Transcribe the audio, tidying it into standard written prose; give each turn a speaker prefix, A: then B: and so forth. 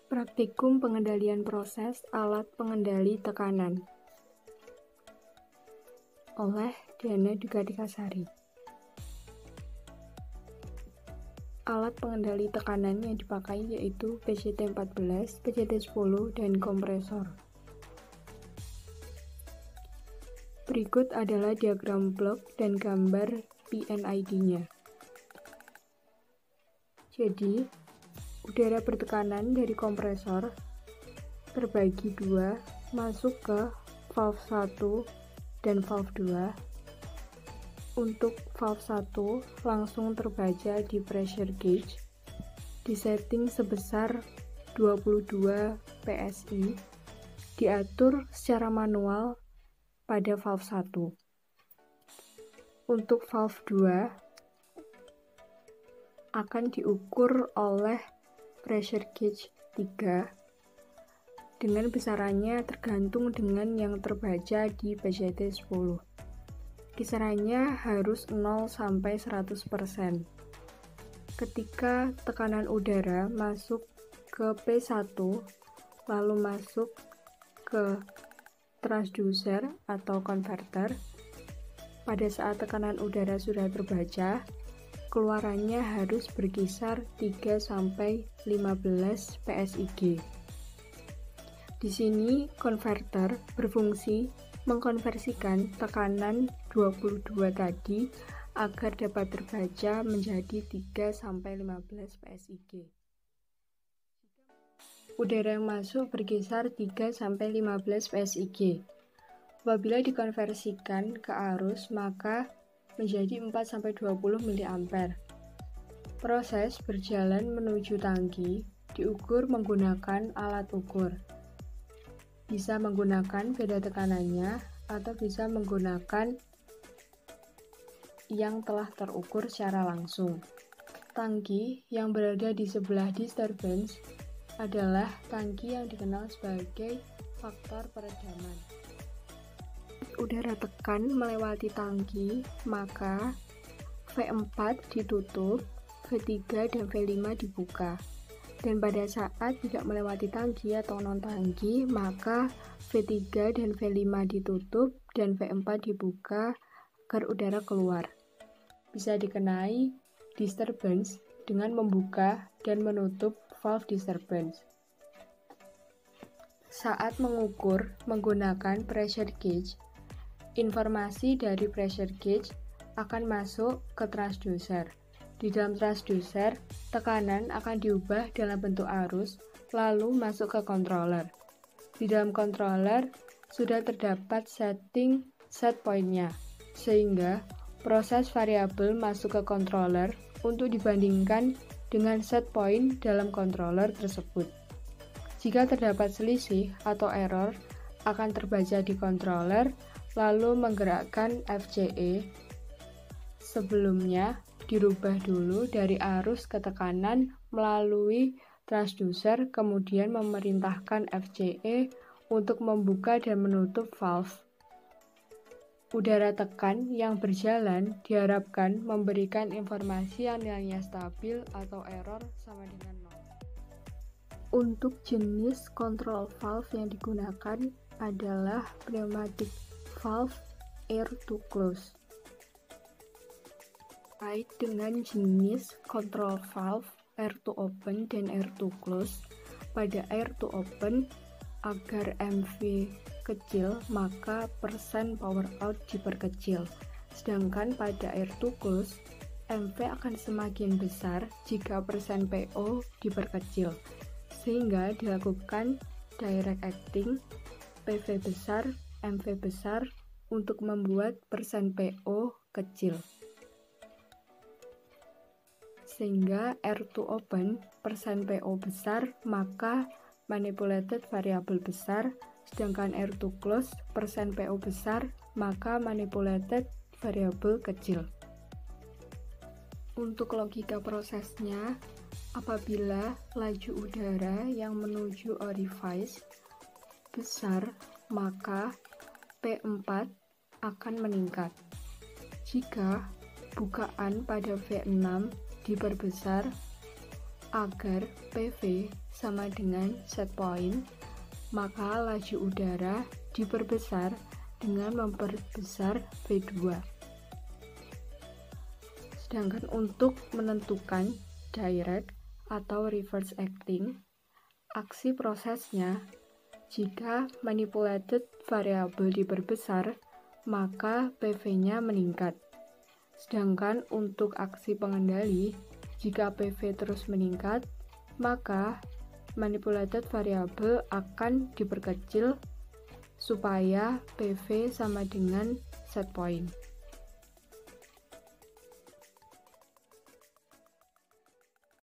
A: Praktikum pengendalian proses alat pengendali tekanan oleh Diana Dukadikasari. Alat pengendali tekanan yang dipakai yaitu PCT14, PCT10, dan kompresor. Berikut adalah diagram blok dan gambar PNID-nya. Jadi, udara bertekanan dari kompresor terbagi dua, masuk ke valve 1 dan valve 2. Untuk valve 1 langsung terbaca di pressure gauge, disetting sebesar 22 PSI, diatur secara manual pada valve 1. Untuk valve 2 akan diukur oleh pressure gauge 3 dengan besarannya tergantung dengan yang terbaca di PCT10. Kisarannya harus 0 sampai 100%. Ketika tekanan udara masuk ke P1 lalu masuk ke transducer atau konverter, pada saat tekanan udara sudah terbaca, keluarannya harus berkisar 3 sampai 15 PSIG. Di sini konverter berfungsi mengkonversikan tekanan 22 tadi agar dapat terbaca menjadi 3 sampai 15 PSIG. Udara yang masuk berkisar 3 sampai 15 PSIG. Apabila dikonversikan ke arus, maka menjadi 4 sampai 20 mA. Proses berjalan menuju tangki diukur menggunakan alat ukur. Bisa menggunakan beda tekanannya atau bisa menggunakan yang telah terukur secara langsung. Tangki yang berada di sebelah disturbance adalah tangki yang dikenal sebagai faktor peredaman. Udara tekan melewati tangki, maka V4 ditutup, V3 dan V5 dibuka. Dan pada saat tidak melewati tangki atau non-tangki, maka V3 dan V5 ditutup dan V4 dibuka agar udara keluar. Bisa dikenai disturbance dengan membuka dan menutup valve disturbance. Saat mengukur menggunakan pressure gauge, informasi dari pressure gauge akan masuk ke transducer. Di dalam transducer, tekanan akan diubah dalam bentuk arus, lalu masuk ke controller. Di dalam controller, sudah terdapat setting set point-nya, sehingga proses variabel masuk ke controller untuk dibandingkan dengan set point dalam controller tersebut. Jika terdapat selisih atau error, akan terbaca di controller, lalu menggerakkan FCE. Sebelumnya, dirubah dulu dari arus ke tekanan melalui transducer, kemudian memerintahkan FCE untuk membuka dan menutup valve. Udara tekan yang berjalan diharapkan memberikan informasi yang nilainya stabil atau error sama dengan 0. Untuk jenis control valve yang digunakan adalah pneumatic valve air to close. Terkait dengan jenis control valve air to open dan air to close, pada air to open agar MV kecil maka persen power out diperkecil, sedangkan pada air to close MV akan semakin besar jika persen PO diperkecil, sehingga dilakukan direct acting PV besar MV besar untuk membuat persen PO kecil. Sehingga air to open persen PO besar maka manipulated variabel besar, sedangkan air to close persen PO besar maka manipulated variabel kecil. Untuk logika prosesnya, apabila laju udara yang menuju orifice besar maka P4 akan meningkat. Jika bukaan pada V6 diperbesar, Agar PV sama dengan set point, maka laju udara diperbesar dengan memperbesar V2. Sedangkan untuk menentukan direct atau reverse acting, aksi prosesnya, jika manipulated variable diperbesar, maka PV-nya meningkat. Sedangkan untuk aksi pengendali, jika PV terus meningkat, maka manipulated variable akan diperkecil supaya PV sama dengan set point.